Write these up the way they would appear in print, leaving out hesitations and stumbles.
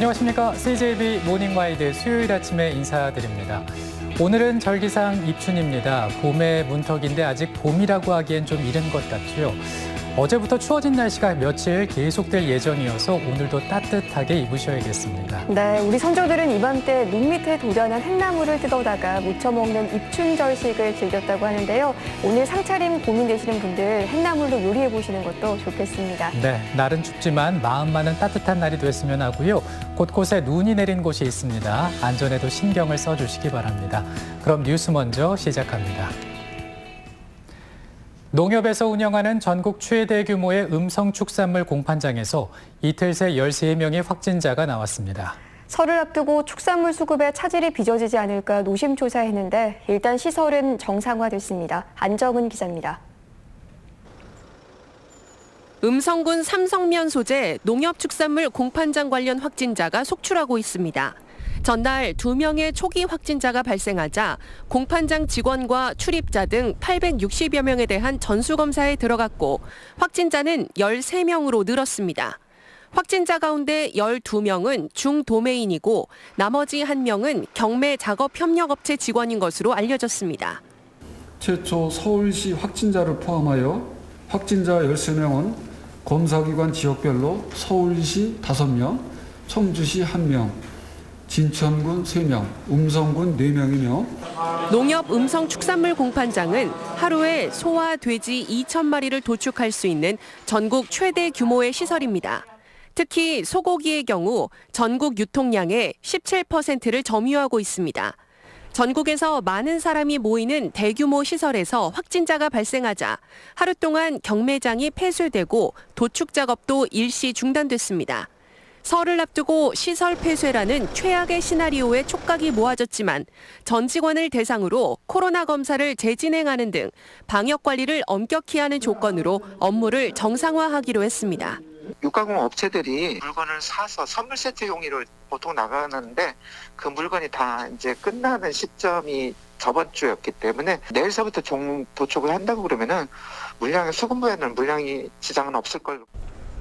안녕하십니까. CJB 모닝와이드 수요일 아침에 인사드립니다. 오늘은 절기상 입춘입니다. 봄의 문턱인데 아직 봄이라고 하기엔 좀 이른 것 같죠. 어제부터 추워진 날씨가 며칠 계속될 예정이어서 오늘도 따뜻하게 입으셔야겠습니다. 네, 우리 선조들은 이맘때 눈 밑에 도련한 햇나무를 뜯어다가 무쳐 먹는 입춘절식을 즐겼다고 하는데요. 오늘 상차림 고민되시는 분들 햇나물로 요리해 보시는 것도 좋겠습니다. 네, 날은 춥지만 마음만은 따뜻한 날이 됐으면 하고요. 곳곳에 눈이 내린 곳이 있습니다. 안전에도 신경을 써주시기 바랍니다. 그럼 뉴스 먼저 시작합니다. 농협에서 운영하는 전국 최대 규모의 음성축산물 공판장에서 이틀 새 13명의 확진자가 나왔습니다. 설을 앞두고 축산물 수급에 차질이 빚어지지 않을까 노심초사했는데 일단 시설은 정상화됐습니다. 안정은 기자입니다. 음성군 삼성면 소재 농협축산물 공판장 관련 확진자가 속출하고 있습니다. 전날 2명의 초기 확진자가 발생하자 공판장 직원과 출입자 등 860여 명에 대한 전수검사에 들어갔고 확진자는 13명으로 늘었습니다. 확진자 가운데 12명은 중도매인이고 나머지 1명은 경매 작업협력업체 직원인 것으로 알려졌습니다. 최초 서울시 확진자를 포함하여 확진자 13명은 검사기관 지역별로 서울시 5명, 청주시 1명, 진천군 3명, 음성군 4명이며 농협 음성축산물 공판장은 하루에 소와 돼지 2,000마리를 도축할 수 있는 전국 최대 규모의 시설입니다. 특히 소고기의 경우 전국 유통량의 17%를 점유하고 있습니다. 전국에서 많은 사람이 모이는 대규모 시설에서 확진자가 발생하자 하루 동안 경매장이 폐쇄되고 도축 작업도 일시 중단됐습니다. 설을 앞두고 시설 폐쇄라는 최악의 시나리오에 촉각이 모아졌지만 전 직원을 대상으로 코로나 검사를 재진행하는 등 방역 관리를 엄격히 하는 조건으로 업무를 정상화하기로 했습니다. 육가공 업체들이 물건을 사서 선물 세트 용의로 보통 나가는데 그 물건이 다 이제 끝나는 시점이 저번 주였기 때문에 내일서부터 도축을 한다고 그러면은 수급부에는 물량이 지장은 없을 걸로.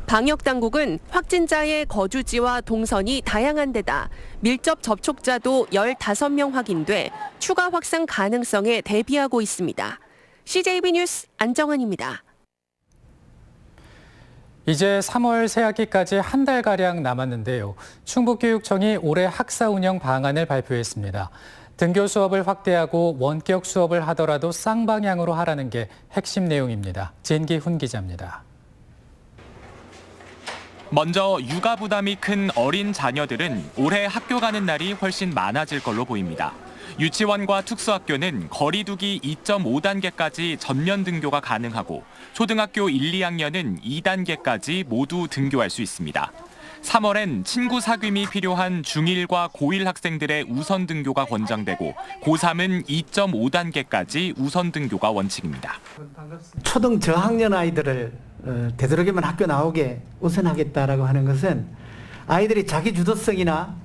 방역 당국은 확진자의 거주지와 동선이 다양한 데다 밀접 접촉자도 15명 확인돼 추가 확산 가능성에 대비하고 있습니다. CJB 뉴스 안정환입니다. 이제 3월 새학기까지 한 달가량 남았는데요. 충북교육청이 올해 학사 운영 방안을 발표했습니다. 등교 수업을 확대하고 원격 수업을 하더라도 쌍방향으로 하라는 게 핵심 내용입니다. 진기훈 기자입니다. 먼저 육아 부담이 큰 어린 자녀들은 올해 학교 가는 날이 훨씬 많아질 걸로 보입니다. 유치원과 특수학교는 거리두기 2.5단계까지 전면 등교가 가능하고 초등학교 1, 2학년은 2단계까지 모두 등교할 수 있습니다. 3월엔 친구 사귐이 필요한 중1과 고1 학생들의 우선 등교가 권장되고 고3은 2.5단계까지 우선 등교가 원칙입니다. 초등 저학년 아이들을 되도록이면 학교 나오게 우선하겠다라고 하는 것은 아이들이 자기 주도성이나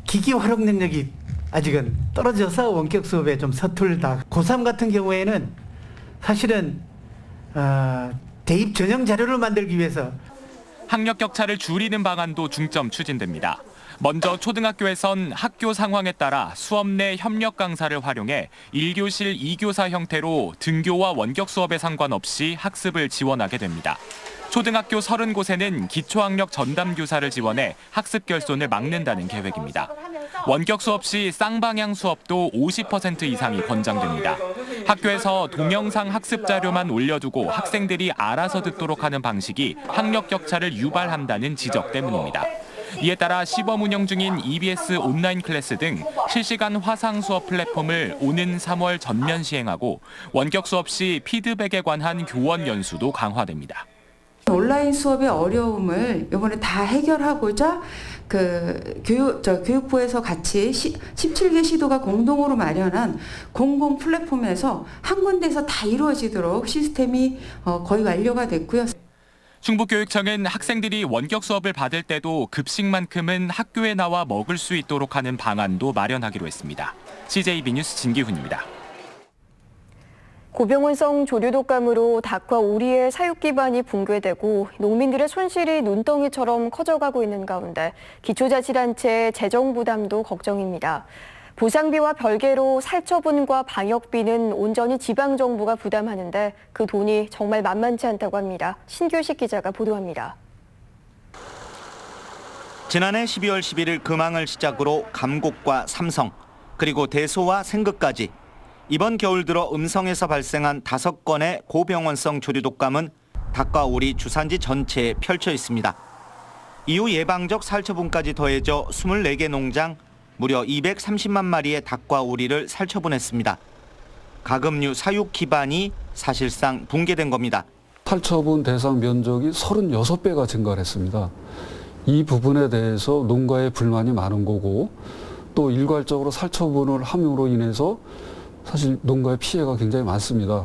기기 활용 능력이 아직은 떨어져서 원격 수업에 좀 서툴다. 고3 같은 경우에는 사실은 대입 전형 자료를 만들기 위해서 학력 격차를 줄이는 방안도 중점 추진됩니다. 먼저 초등학교에선 학교 상황에 따라 수업 내 협력 강사를 활용해 1교실 2교사 형태로 등교와 원격 수업에 상관없이 학습을 지원하게 됩니다. 초등학교 30곳에는 기초학력 전담 교사를 지원해 학습 결손을 막는다는 계획입니다. 원격 수업 시 쌍방향 수업도 50% 이상이 권장됩니다. 학교에서 동영상 학습 자료만 올려두고 학생들이 알아서 듣도록 하는 방식이 학력 격차를 유발한다는 지적 때문입니다. 이에 따라 시범 운영 중인 EBS 온라인 클래스 등 실시간 화상 수업 플랫폼을 오는 3월 전면 시행하고 원격 수업 시 피드백에 관한 교원 연수도 강화됩니다. 온라인 수업의 어려움을 이번에 다 해결하고자 교육부에서 같이 17개 시도가 공동으로 마련한 공공 플랫폼에서 한 군데서 다 이루어지도록 시스템이 거의 완료가 됐고요. 충북교육청은 학생들이 원격 수업을 받을 때도 급식만큼은 학교에 나와 먹을 수 있도록 하는 방안도 마련하기로 했습니다. CJB 뉴스 진기훈입니다. 고병원성 조류독감으로 닭과 오리의 사육 기반이 붕괴되고 농민들의 손실이 눈덩이처럼 커져가고 있는 가운데 기초자치단체의 재정 부담도 걱정입니다. 보상비와 별개로 살처분과 방역비는 온전히 지방정부가 부담하는데 그 돈이 정말 만만치 않다고 합니다. 신규식 기자가 보도합니다. 지난해 12월 11일 금항을 시작으로 감곡과 삼성, 그리고 대소와 생극까지 이번 겨울 들어 음성에서 발생한 5건의 고병원성 조류독감은 닭과 오리 주산지 전체에 펼쳐 있습니다. 이후 예방적 살처분까지 더해져 24개 농장 무려 230만 마리의 닭과 오리를 살처분했습니다. 가금류 사육 기반이 사실상 붕괴된 겁니다. 살처분 대상 면적이 36배가 증가를 했습니다. 이 부분에 대해서 농가의 불만이 많은 거고 또 일괄적으로 살처분을 함으로 인해서 사실 농가의 피해가 굉장히 많습니다.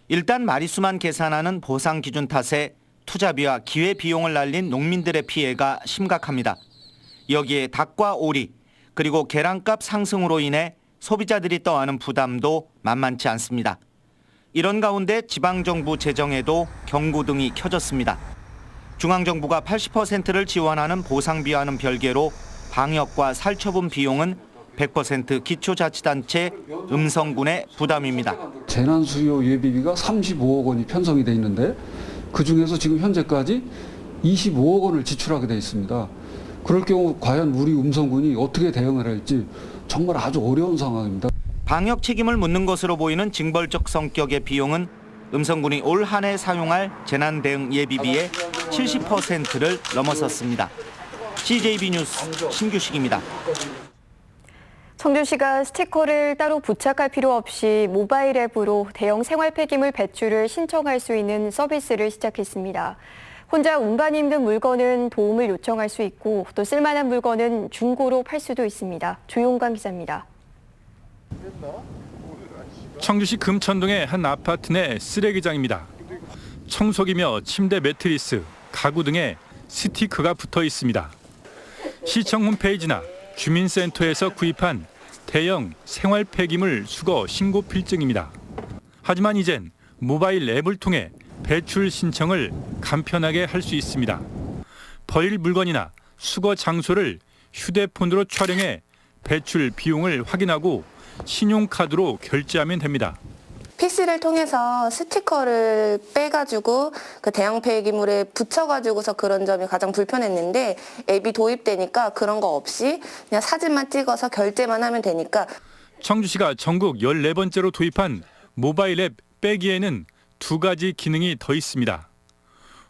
일단 마리수만 계산하는 보상 기준 탓에 투자비와 기회 비용을 날린 농민들의 피해가 심각합니다. 여기에 닭과 오리, 그리고 계란값 상승으로 인해 소비자들이 떠안은 부담도 만만치 않습니다. 이런 가운데 지방정부 재정에도 경고등이 켜졌습니다. 중앙정부가 80%를 지원하는 보상비와는 별개로 방역과 살처분 비용은 100% 기초자치단체 음성군의 부담입니다. 재난수요 예비비가 35억 원이 편성이 돼 있는데 그중에서 지금 현재까지 25억 원을 지출하게 돼 있습니다. 그럴 경우 과연 우리 음성군이 어떻게 대응을 할지 정말 아주 어려운 상황입니다. 방역 책임을 묻는 것으로 보이는 징벌적 성격의 비용은 음성군이 올 한 해 사용할 재난대응 예비비의 70%를 넘어섰습니다. CJB 뉴스 신규식입니다. 청주시가 스티커를 따로 부착할 필요 없이 모바일 앱으로 대형 생활 폐기물 배출을 신청할 수 있는 서비스를 시작했습니다. 혼자 운반 힘든 물건은 도움을 요청할 수 있고 또 쓸만한 물건은 중고로 팔 수도 있습니다. 조용관 기자입니다. 청주시 금천동의 한 아파트 내 쓰레기장입니다. 청소기며 침대 매트리스, 가구 등의 스티커가 붙어 있습니다. 시청 홈페이지나 주민센터에서 구입한 대형 생활 폐기물 수거 신고 필증입니다. 하지만 이젠 모바일 앱을 통해 배출 신청을 간편하게 할 수 있습니다. 버릴 물건이나 수거 장소를 휴대폰으로 촬영해 배출 비용을 확인하고 신용카드로 결제하면 됩니다. PC를 통해서 스티커를 빼가지고 그 대형 폐기물에 붙여가지고서 그런 점이 가장 불편했는데 앱이 도입되니까 그런 거 없이 그냥 사진만 찍어서 결제만 하면 되니까. 청주시가 전국 14번째로 도입한 모바일 앱 빼기에는 2가지 기능이 더 있습니다.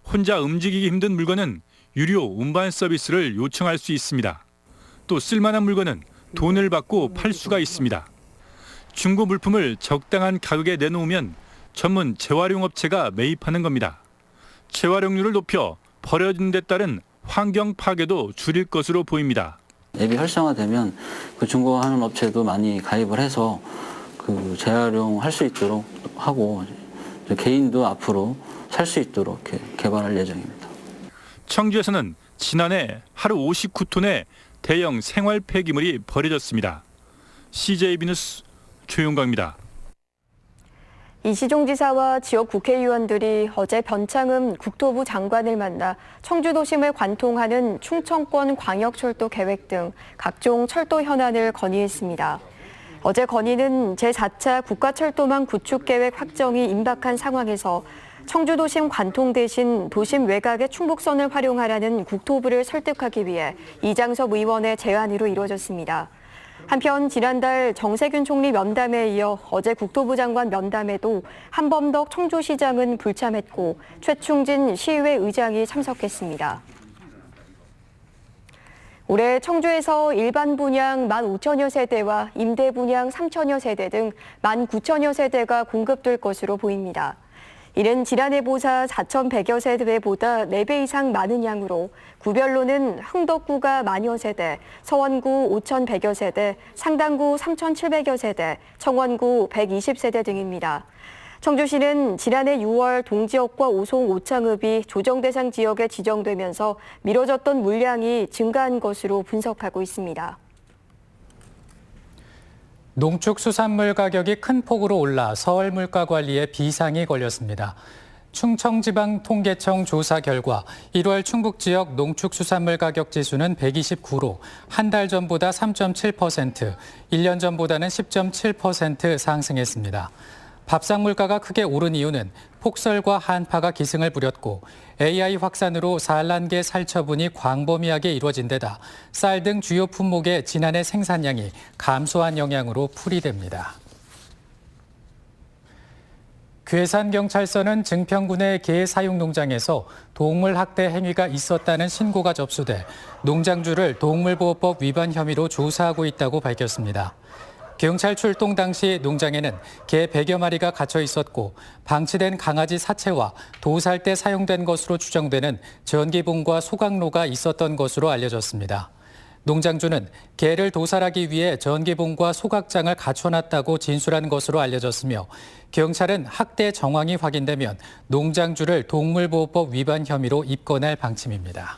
혼자 움직이기 힘든 물건은 유료 운반 서비스를 요청할 수 있습니다. 또 쓸만한 물건은 돈을 받고 팔 수가 있습니다. 중고 물품을 적당한 가격에 내놓으면 전문 재활용 업체가 매입하는 겁니다. 재활용률을 높여 버려진 데 따른 환경 파괴도 줄일 것으로 보입니다. 앱이 활성화되면 그 중고하는 업체도 많이 가입을 해서 그 재활용할 수 있도록 하고 개인도 앞으로 살 수 있도록 개발할 예정입니다. 청주에서는 지난해 하루 59톤의 대형 생활 폐기물이 버려졌습니다. CJB 뉴스 조용광입니다. 이시종 지사와 지역 국회의원들이 어제 변창흠 국토부 장관을 만나 청주 도심을 관통하는 충청권 광역철도 계획 등 각종 철도 현안을 건의했습니다. 어제 건의는 제4차 국가철도망 구축계획 확정이 임박한 상황에서 청주 도심 관통 대신 도심 외곽의 충북선을 활용하라는 국토부를 설득하기 위해 이장섭 의원의 제안으로 이루어졌습니다. 한편 지난달 정세균 총리 면담에 이어 어제 국토부 장관 면담에도 한범덕 청주시장은 불참했고 최충진 시의회 의장이 참석했습니다. 올해 청주에서 일반 분양 15,000여 세대와 임대 분양 3,000여 세대 등 19,000여 세대가 공급될 것으로 보입니다. 이는 지난해보다 4,100여 세대보다 4배 이상 많은 양으로 구별로는 흥덕구가 10,000여 세대, 서원구 5,100여 세대, 상당구 3,700여 세대, 청원구 120세대 등입니다. 청주시는 지난해 6월 동지역과 오송 오창읍이 조정 대상 지역에 지정되면서 미뤄졌던 물량이 증가한 것으로 분석하고 있습니다. 농축수산물 가격이 큰 폭으로 올라 서울 물가관리에 비상이 걸렸습니다. 충청지방통계청 조사 결과 1월 충북 지역 농축수산물 가격 지수는 129로 한 달 전보다 3.7%, 1년 전보다는 10.7% 상승했습니다. 밥상 물가가 크게 오른 이유는 폭설과 한파가 기승을 부렸고 AI 확산으로 산란계 살처분이 광범위하게 이루어진 데다 쌀 등 주요 품목의 지난해 생산량이 감소한 영향으로 풀이됩니다. 괴산경찰서는 증평군의 개 사육 농장에서 동물 학대 행위가 있었다는 신고가 접수돼 농장주를 동물보호법 위반 혐의로 조사하고 있다고 밝혔습니다. 경찰 출동 당시 농장에는 개 100여 마리가 갇혀 있었고 방치된 강아지 사체와 도살 때 사용된 것으로 추정되는 전기봉과 소각로가 있었던 것으로 알려졌습니다. 농장주는 개를 도살하기 위해 전기봉과 소각장을 갖춰놨다고 진술한 것으로 알려졌으며 경찰은 학대 정황이 확인되면 농장주를 동물보호법 위반 혐의로 입건할 방침입니다.